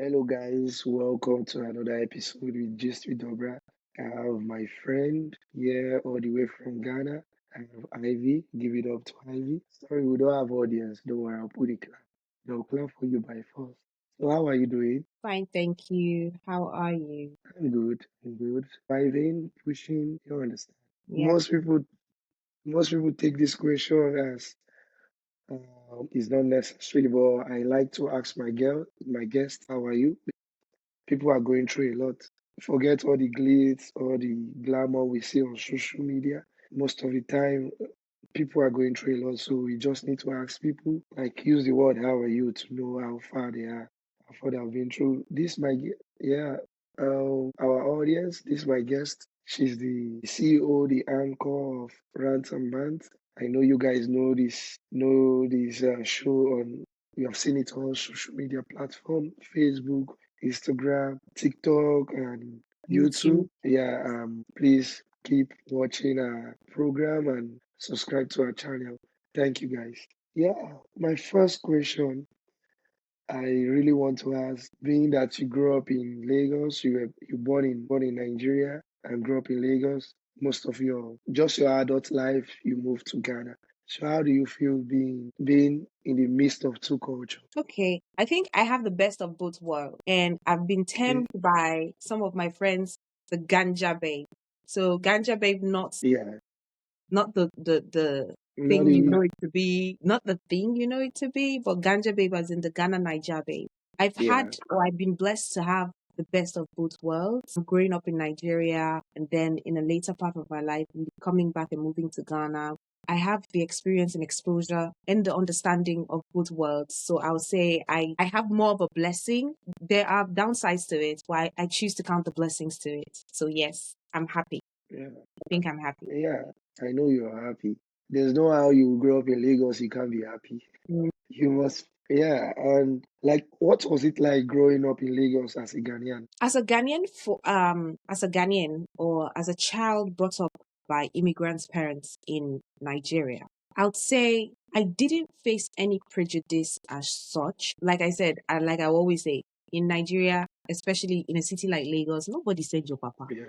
Hello, guys. Welcome to another episode with Gist with Dobra. I have my friend here all the way from Ghana. I have Ivy. Give it up to Ivy. Sorry, we don't have audience. Don't worry, I'll put it clap. They'll clap for you by force. So, how are you doing? Fine, thank you. How are you? I'm good. I'm good. Surviving, pushing. You understand? Yeah, Most people, most people take this question as it's not necessary, but I like to ask my guest, how are you? People are going through a lot. Forget all the glitz, all the glamour we see on social media. Most of the time, people are going through a lot. So we just need to ask people, like, use the word "How are you?" to know how far they are, how far they have been through. Yeah, our audience. This my guest. She's the CEO, the anchor of Rants and Bants. I know you guys know this show on. You have seen it on social media platform, Facebook, Instagram, TikTok, and YouTube. YouTube. Yeah, please keep watching our program and subscribe to our channel. Thank you, guys. Yeah, my first question I really want to ask, being that you grew up in Lagos, you born in Nigeria and grew up in Lagos, most of your adult life, you moved to Ghana. So how do you feel being in the midst of two cultures? Okay, I think I have the best of both worlds, and I've been Okay. termed by some of my friends the ganja babe. So ganja babe, Yeah. not the Not thing you the know it to be, not the thing you know it to be, but ganja babe as in the Ghana Niger babe. yeah. I've been blessed to have the best of both worlds. Growing up in Nigeria and then in a later part of my life, coming back and moving to Ghana. I have the experience and exposure and the understanding of both worlds. So I'll say I have more of a blessing. There are downsides to it, but I choose to count the blessings to it. So yes, I'm happy. Yeah. I think I'm happy. Yeah. I know you're happy. There's no how you grow up in Lagos, you can't be happy. You must, yeah. And like, what was it like growing up in Lagos as a Ghanaian? As a Ghanaian or as a child brought up by immigrants' parents in Nigeria, I would say I didn't face any prejudice as such. Like I said, and like I always say, in Nigeria, especially in a city like Lagos, nobody said your papa. Yeah,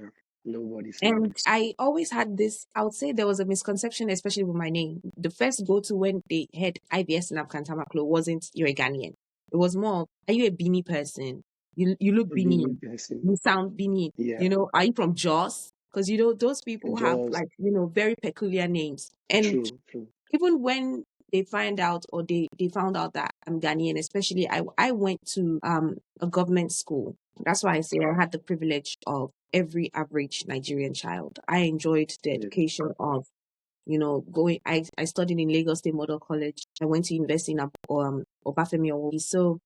nobody said. And I always had this, I would say there was a misconception, especially with my name. The first go to when they heard IBS and Abkantamaklo wasn't you're a Ghanaian. It was more, are you a Bini person? You look Being Bini. person. You sound Bini. Yeah, Are you from Jos? Because those people have just like, very peculiar names. And true, true. even when they find out or they found out that I'm Ghanaian, especially I went to a government school. That's why I say I had the privilege of every average Nigerian child. I enjoyed the Yeah, education of, going I studied in Lagos State Model College. I went to university in Obafemi Awolowo. So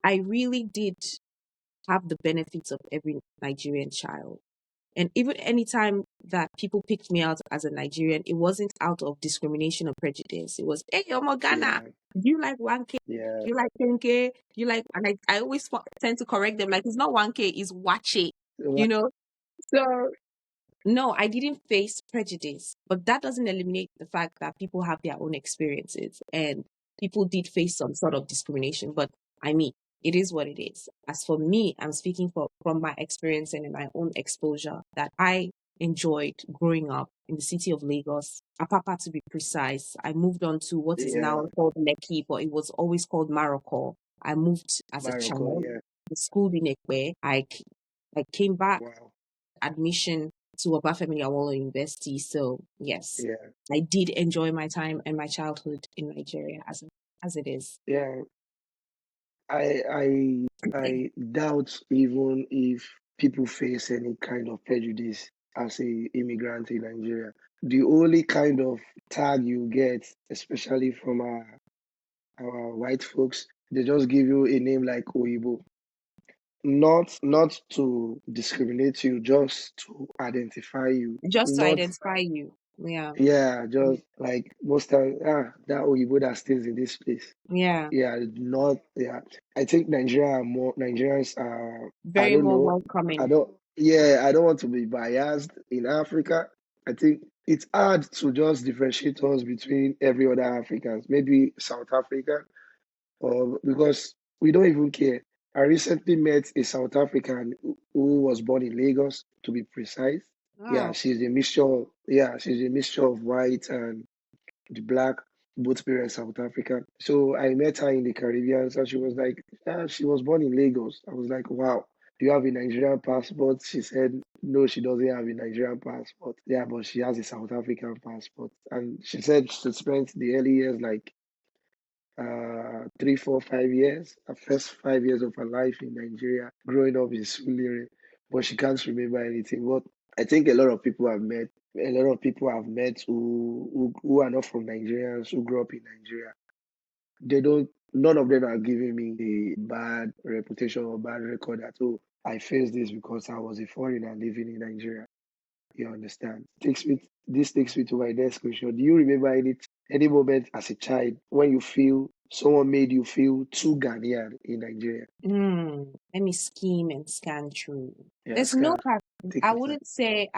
I really did have the benefits of every Nigerian child. And even anytime that people picked me out as a Nigerian, it wasn't out of discrimination or prejudice. It was, hey, Omo Ghana, yeah, do you like 1K? yeah. Do you like 10K? Do you like, and I always tend to correct them, like, it's not 1K, it's Wache, Wha- you know? So, no, I didn't face prejudice, but that doesn't eliminate the fact that people have their own experiences and people did face some sort of discrimination. But I mean, it is what it is. As for me, I'm speaking from my experience and in my own exposure that I enjoyed growing up in the city of Lagos, Apapa to be precise. I moved on to what is Yeah, now called Lekki, but it was always called Maroko. I moved as a Morocco. child, Yeah, schooled in Ekpe. I came back wow. admission to Obafemi Awolowo University. So yes, Yeah, I did enjoy my time and my childhood in Nigeria as it is. yeah. I I I doubt even if people face any kind of prejudice as a immigrant in Nigeria. The only kind of tag you get, especially from our white folks, they just give you a name like Oibo. Not to discriminate you, just to identify you. Just to Not identify you. Yeah. yeah, just like most times, that Oyibo that stays in this place. Yeah. Yeah, not yeah. I think Nigerians are I Very don't more know. I welcoming. don't yeah, I don't want to be biased in Africa. I think it's hard to just differentiate us between every other Africans, maybe South Africa, or because we don't even care. I recently met a South African who was born in Lagos, to be precise. Wow. She's a mixture of white and the black, both parents South African. So I met her in the Caribbean, so she was like, she was born in Lagos. I was like, wow, do you have a Nigerian passport? She said, no, she doesn't have a Nigerian passport. Yeah, but she has a South African passport. And she said she spent the early years like 3, 4, 5 years, the first 5 years of her life in Nigeria, growing up in Sulere, but she can't remember anything. But I think a lot of people have met who are not from Nigerians, who grew up in Nigeria. None of them are giving me the bad reputation or bad record that, oh, I faced this because I was a foreigner living in Nigeria. You understand? This takes me to my next question. Do you remember any moment as a child when you feel someone made you feel too Ghanaian in Nigeria? Let me scheme and scan through. Yeah, There's no scan. Take I your time.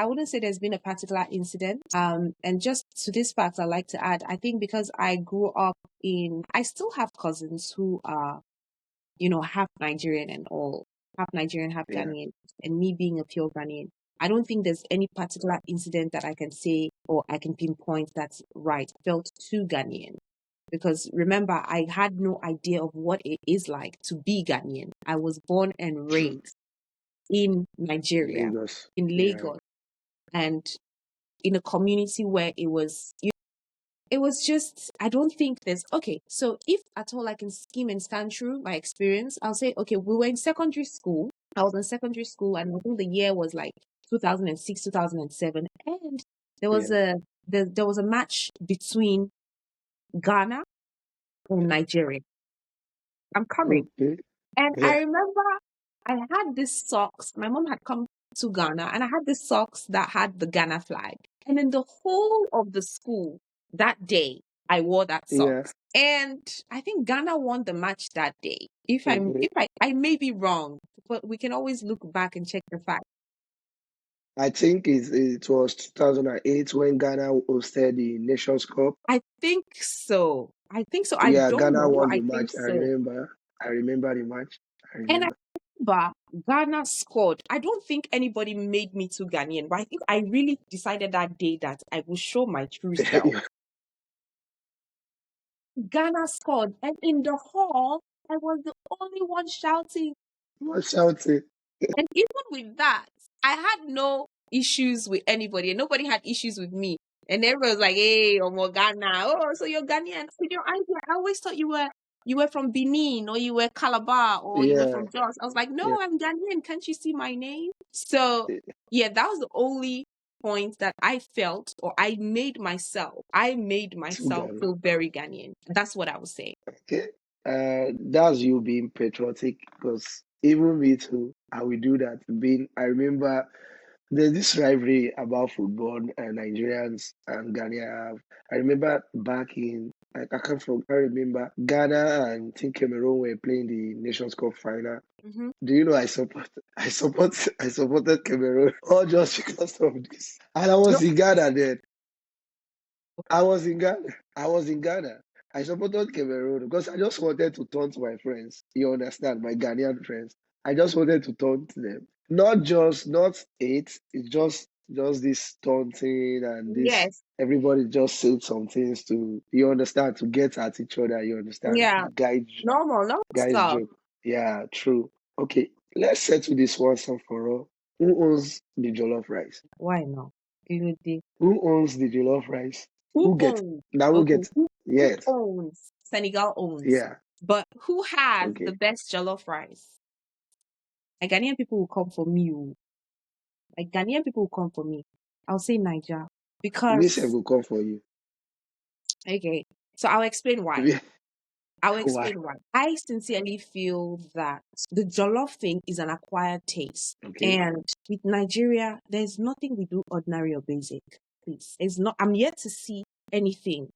wouldn't say there's been a particular incident. And just to this fact, I'd like to add, I think because I grew up I still have cousins who are, half Nigerian and all, half Nigerian, half Yeah, Ghanaian, and me being a pure Ghanaian. I don't think there's any particular incident that I can say or I can pinpoint that's right, felt too Ghanaian. Because remember, I had no idea of what it is like to be Ghanaian. I was born and true. raised in Nigeria, Lagos. in Yeah, Lagos, and in a community where it was just, I don't think okay. So if at all I can scheme and scan through my experience, I'll say, okay, we were in secondary school. I was in secondary school, and I think the year was like 2006, 2007. And there was yeah. there was a match between Ghana and Nigeria. I'm coming. Okay. And I Yeah, remember I had these socks. My mom had come to Ghana and I had these socks that had the Ghana flag. And in the whole of the school that day, I wore that yeah. socks. And I think Ghana won the match that day. Okay. If I may be wrong, but we can always look back and check the fact. I think it was 2008 when Ghana hosted the Nations Cup. I think so. I think so. I Yeah, don't Ghana know, but won the I think match. I so. remember. I remember the match. I And I remember. remember Ghana scored. I don't think anybody made me too Ghanaian, but I think I really decided that day that I will show my true self. You Ghana scored, and in the hall, I was the only one shouting. were shouting. And even with that, I had no issues with anybody, and nobody had issues with me. And everybody was like, "Hey, Omo Ghana, oh, so you're Ghanaian?" With your idea, I always thought you were from Benin, or you were Calabar, or you were Yeah, from Jos. I was like, "No, yeah. I'm Ghanaian. Can't you see my name?" So yeah, that was the only point that I felt, or I made To myself Ghana. feel very Ghanaian. That's what I was saying. Okay. That's you being patriotic because even me too, I will do that. I remember there's this rivalry about football and Nigerians and Ghana have. I remember back in, I remember Ghana and I think Cameroon were playing the Nations Cup final. Hmm. Do you know I supported Cameroon all just because of this. And I No, was in Ghana then. I was in Ghana. I was in Ghana. I supported Cameroon because I just wanted to turn to my friends. You understand, my Ghanaian friends. I just wanted to turn to them. Not hate. It's just this taunting and this yes, everybody just said some things to you understand to get at each other. You understand, yeah, normal guys stuff. joke. Yeah, true. Okay, let's settle this once and for all. Who owns the jollof rice? Why not? Kilode. Who owns the jollof rice? Who Who gets owns? that will Okay, get who yes. owns? Senegal owns. Yeah. But who has the Okay. best jollof rice? Like Ghanaian people will come for me. Oh. Like Ghanaian people will come for me. I'll say Niger. Me self Because, will come for you. okay, so I'll explain why. I'll Why? explain why. I sincerely feel that the jollof thing is an acquired taste. Okay. And with Nigeria, there's nothing we do ordinary or basic. Please. It's not I'm yet to see anything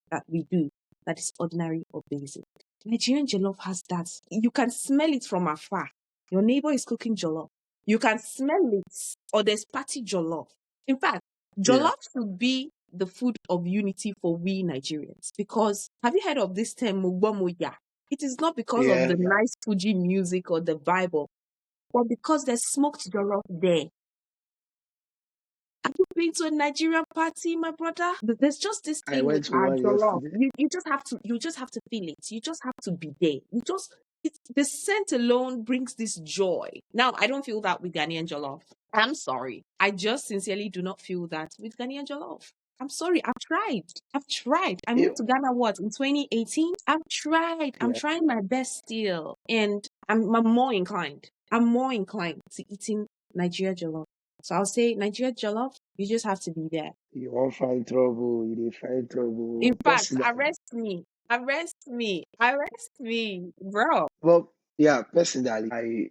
that we do that is ordinary or basic. Nigerian jollof has that. You can smell it from afar. Your neighbor is cooking jollof. You can smell it, or there's party jollof. In fact, Yeah. jollof should be the food of unity for we Nigerians. Because have you heard of this term, Mugbomoya? It is not because of Yeah, the nice Fuji music or the Bible, but because there's smoked jollof there. Have you been to a Nigerian party, my brother? There's just this I thing with went to our one jollof. yesterday. You just have to feel it. You just have to be there. The scent alone brings this joy. Now, I don't feel that with Ghanaian jollof. I'm sorry. I just sincerely do not feel that with Ghanaian jollof. I'm sorry. I've tried. I've tried. I moved It, to Ghana what in 2018. I've tried. I'm yeah, trying my best still, and I'm more inclined. I'm more inclined to eating Nigeria jollof. So I'll say Nigeria jollof. You just have to be there. you won't find trouble. You dey find In trouble. fact, Personally, arrest me. Arrest me. Arrest me, bro. well, yeah, personally, I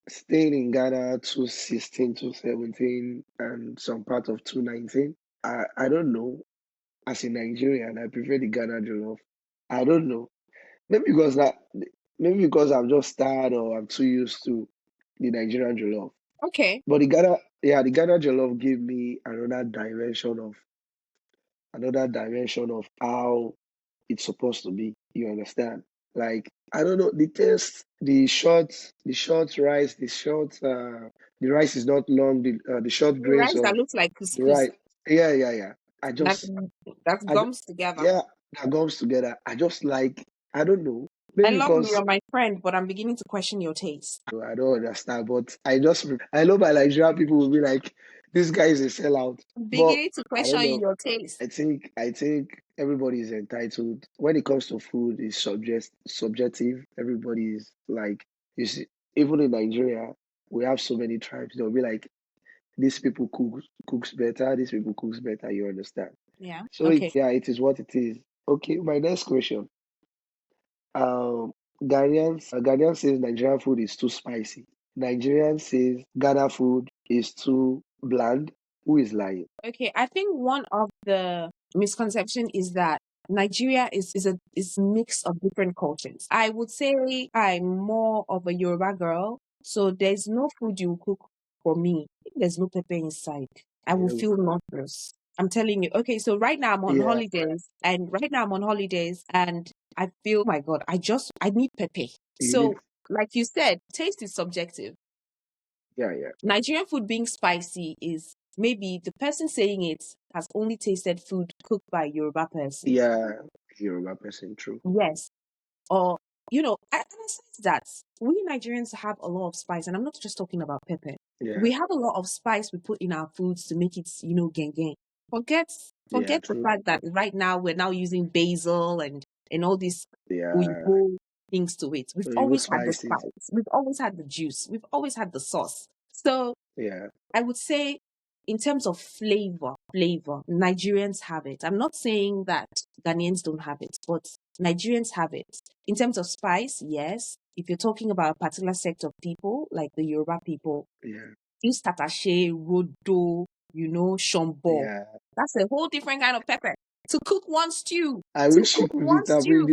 stayed in Ghana 2016 to 17 and some part of 2019. I don't know. As a Nigerian, I prefer the Ghana jollof. I don't know. Maybe because that, maybe because I'm just tired or I'm too used to the Nigerian jollof. Okay. But the Ghana jollof gave me another dimension of how it's supposed to be. You understand? Like I don't know the taste, the short rice, the rice is not long. The short grains Rice that of looks like the couscous rice. Yeah, yeah, yeah. that that I ju- gums together. yeah, that comes together. I just like I don't know. I Maybe love you, because you're my friend, but I'm beginning to question your taste. I don't understand, but I know my Nigerian people will be like, this guy is a sellout. I'm But beginning to I don't question know. your taste. I think everybody is entitled. When it comes to food, it's subjective. Everybody is like you see, even in Nigeria, we have so many tribes. They'll be like, these people cooks better, these people cooks better, you understand? Yeah. So Okay. it is what it is. Okay, my next question. Um, Ghanaian says Nigerian food is too spicy. Nigerian says Ghana food is too bland. Who is lying? Okay. I think one of the misconception is that Nigeria is mix of different cultures. I would say I'm more of a Yoruba girl, so there's no food you cook for me. If there's no pepper inside, I will Yeah, feel nauseous. I'm telling you. Okay, so right now I'm on yeah, holidays, and I feel, oh my God, I need pepper. you need, So, like you said, taste is subjective. yeah, yeah, Nigerian food being spicy is maybe the person saying it has only tasted food cooked by a Yoruba person. yeah. Yoruba person, true. Yes. Or, and besides that, we Nigerians have a lot of spice, and I'm not just talking about pepper. Yeah, We have a lot of spice we put in our foods to make it, gang. Forget, yeah, forget the true. fact that right now we're now using basil and all these Yeah, Oyibo things to it. We've even always had the spices. spice. We've always had the juice. We've always had the sauce. So Yeah, I would say in terms of flavor, Nigerians have it. I'm not saying that Ghanaians don't have it, but Nigerians have it. In terms of spice, yes. If you're talking about a particular sect of people, like the Yoruba people, yeah, use tatashe, rodo, shombo. yeah. That's a whole different kind of pepper to cook one stew. I To wish you cook could one interpret stew.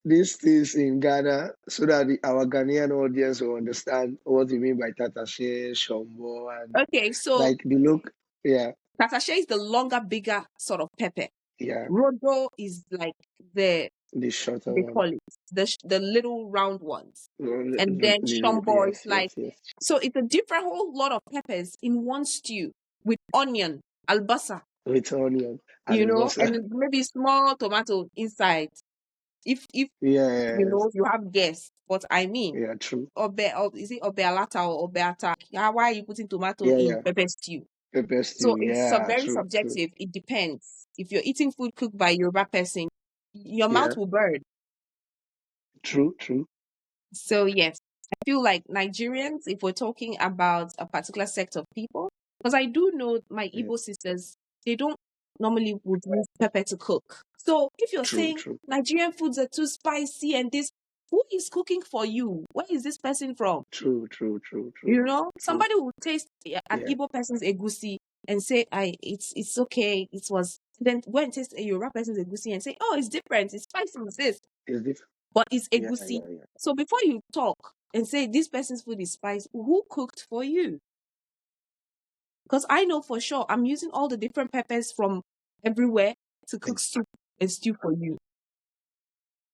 these things in Ghana so that our Ghanaian audience will understand what you mean by tatashe, shombo, and Okay, so like the look. Yeah, tatashe is the longer, bigger sort of pepper. yeah. Rodo is like the The shorter they one. call it the little round ones, and then shombo is Yes, like, yes, yes. so it's a different whole lot of peppers in one stew with onion, albasa, With onion and and mustard. maybe small tomato inside. If Yes, you have guests, but I mean, yeah, true. or is it obe alata or obe ata? Yeah, why are you putting tomato Yeah, in yeah. pepper stew? Pepper So stew. it's Yeah, very true, true. subjective. It depends. If you're eating food cooked by Yoruba person, your Yeah, mouth will burn. true, true. So yes, I feel like Nigerians, if we're talking about a particular sect of people, because I do know my Yeah, Igbo sisters, they don't normally would use pepper to cook. So if you're true, saying true, Nigerian foods are too spicy and this, who is cooking for you? Where is this person from? true, true, true, true, true. Somebody will taste an Yeah, Igbo person's egusi and say, "I, it's okay. It was." Then go and taste a Yoruba person's egusi and say, "Oh, it's different. It's spicy. It's this." it's different. But it's Yeah, egusi. yeah, yeah. So before you talk and say this person's food is spicy, who cooked for you? Because I know for sure I'm using all the different peppers from everywhere to cook soup and stew for you.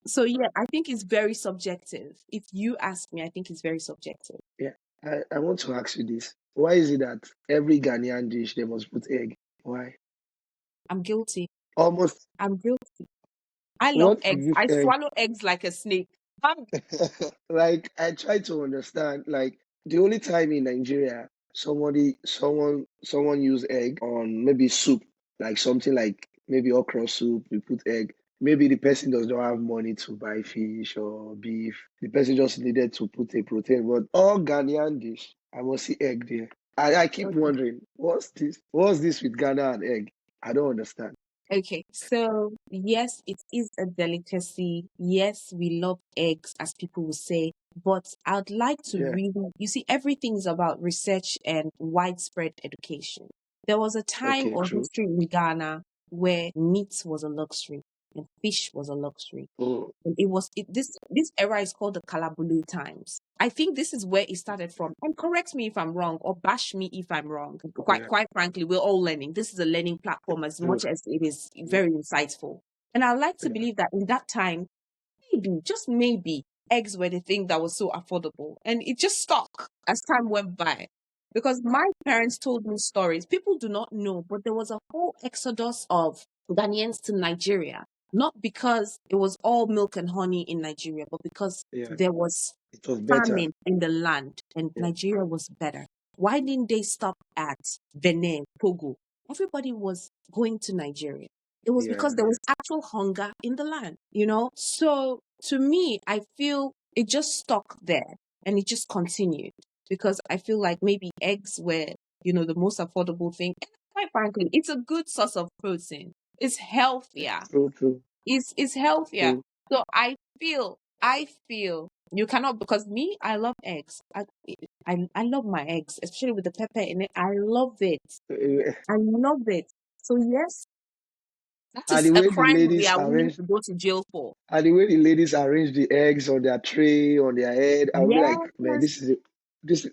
So yeah, I think it's very subjective. If you ask me, I think it's very subjective. Yeah. I want to ask you this. Why is it that every Ghanaian dish they must put egg? Why? I'm guilty. Almost I'm guilty. I love what eggs. if I egg? swallow eggs like a snake. I'm Like I try to understand. Like the only time in Nigeria someone use egg on maybe soup, like something like maybe okra soup, we put egg. Maybe the person does not have money to buy fish or beef. The person just needed to put a protein. But all Ghanaian dish, I must see egg there. I keep okay. wondering, what's this? What's this with Ghana and egg? I don't understand. Okay, so yes, it is a delicacy. Yes, we love eggs, as people will say, but I'd like to Yeah. really, you see, everything is about research and widespread education. There was a time Okay, or true. history in Ghana where meat was a luxury and fish was a luxury. Oh, And this era is called the Kalabulu times. I think this is where it started from. And correct me if I'm wrong, or bash me if I'm wrong. Quite yeah. quite frankly, we're all learning. This is a learning platform as True. much as it is very insightful. And I like to Yeah. believe that in that time, maybe, just maybe, eggs were the thing that was so affordable. And it just stuck as time went by. Because my parents told me stories. People do not know, but there was a whole exodus of Ghanaians to Nigeria. Not because it was all milk and honey in Nigeria, but because Yeah. there was It was better. famine in the land and Yeah. Nigeria was better. Why didn't they stop at Benin, Togo? Everybody was going to Nigeria. It was Yeah. because there was actual hunger in the land, you know? So to me, I feel it just stuck there and it just continued because I feel like maybe eggs were, the most affordable thing. And quite frankly, it's a good source of protein. It's healthier. True, true, It's healthier. true. So I feel you cannot because me, I love eggs. I love my eggs, especially with the pepper in it. I love it. Eh, I love it. So yes, that And is the a way the crime we ladies are willing arrange to go to jail for. and the way the ladies arrange the eggs on their tray, on their head, I'll be like, man, Yes, this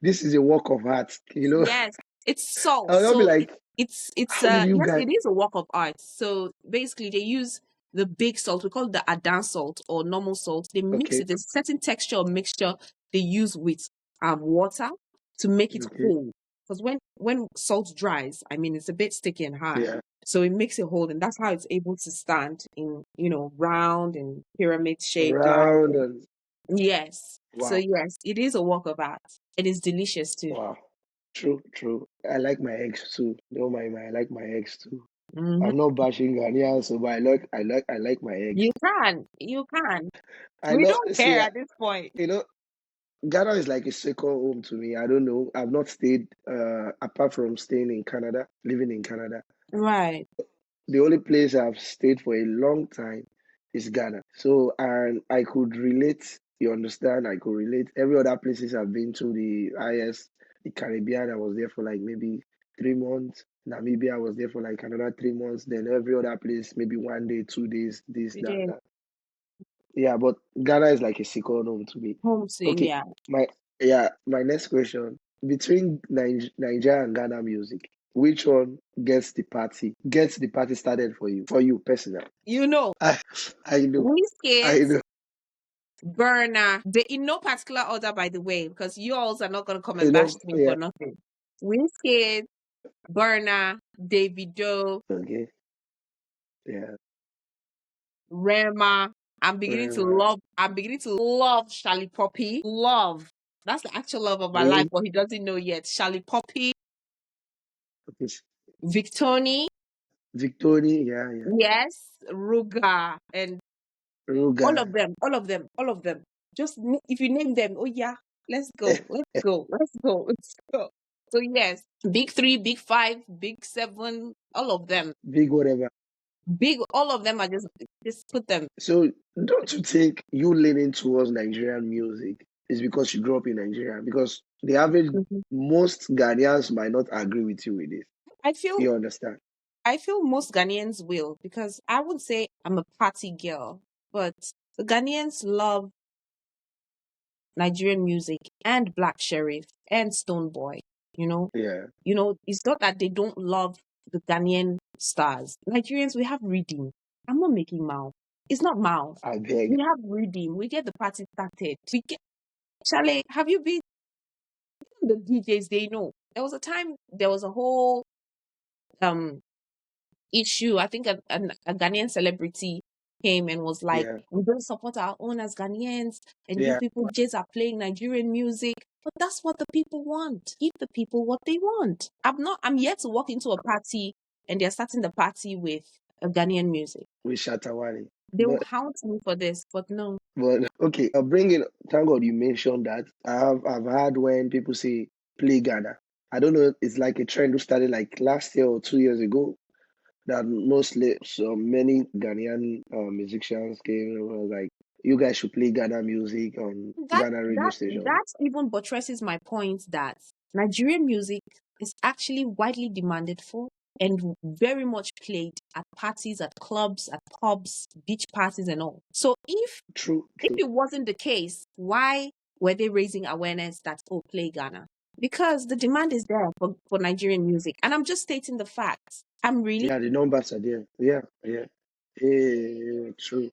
this is a work of art, you know? yes. It's salt. I'll not be So like, it's how did you yes, guys it is a work of art. So basically they use the big salt, we call it the Adan salt or normal salt. They mix okay, it, there's a certain texture or mixture they use with water to make it okay, whole. Because when salt dries, I mean it's a bit sticky and hard. yeah. So it makes it whole and that's how it's able to stand in, round and pyramid shape, like Round and yes. So wow, yes, it is a work of art. It is delicious too. wow. True, true. I like my eggs too. Don't mind I like my eggs too. Mhm. I'm not bashing Ghanaians, so but I like my eggs. You can. I We know don't see care at this point. you know Ghana is like a second home to me. I don't know. I've not stayed apart from staying in Canada, living in Canada. Right. The only place I've stayed for a long time is Ghana. So and I could relate, you understand, I could relate. Every other places I've been to, the IS, the Caribbean, I was there for like maybe 3 months. Namibia, I was there for like another 3 months. Then every other place, maybe 1 day, 2 days, this, We that, did. that. Yeah, but Ghana is like a second home to me. Home soon, Okay, yeah. my my next question. Between Nigeria and Ghana music, which one gets the party started for you personally? You know, I I know, I Wizkid, know. Burner, in no particular order, by the way, because you all are not going to come and You bash know, me yeah. for nothing. Wizkid, Burner, Davido, Okay, yeah. Rema. Right. I'm beginning to love Charlie Poppy. Love. That's the actual love of my life, Really? but he doesn't know yet. Charlie Poppy, Okay. Victoni, Victoria, yeah, yeah. yes, Ruga, and all Ruga, of them, all of them, all of them. Just if you name them, oh yeah, let's go, let's go, let's go, let's go. So yes, big three, big five, big seven, all of them, big whatever. big. All of them are just put them. So don't you think you leaning towards Nigerian music is because you grew up in Nigeria? Because the average Mhm. most Ghanaians might not agree with you with this. I feel You understand? I feel most Ghanaians will because I would say I'm a party girl, but the Ghanaians love Nigerian music and Black Sheriff and Stone Boy. You know, Yeah. it's not that they don't love the Ghanaian stars. Nigerians, we have reading. I'm not making mouth. It's not mouth. I beg. We have rhythm. We get the party started. We get Charlie, have you been the DJs? They know. There was a time there was a whole um issue. I think a Ghanaian celebrity came and was like, Yeah, we don't support our own as Ghanaians, and you yeah. people just are playing Nigerian music. But that's what the people want. Give the people what they want. I'm yet to walk into a party and they're starting the party with a Ghanaian music. With Shatawale. They will But hound me for this, but no. okay, bringing. Thank God you mentioned that. I've heard when people say play Ghana. I don't know. It's like a trend who started like last year or 2 years ago. That mostly so many Ghanaian musicians came and was like, you guys should play Ghana music on That Ghana radio that station. that even buttresses my point that Nigerian music is actually widely demanded for and very much played at parties, at clubs, at pubs, beach parties, and all. So True, if true. it wasn't the case, why were they raising awareness that play Ghana? Because the demand is there for Nigerian music, and I'm just stating the facts. I'm really Yeah, the numbers are there. Yeah, yeah. Yeah, true.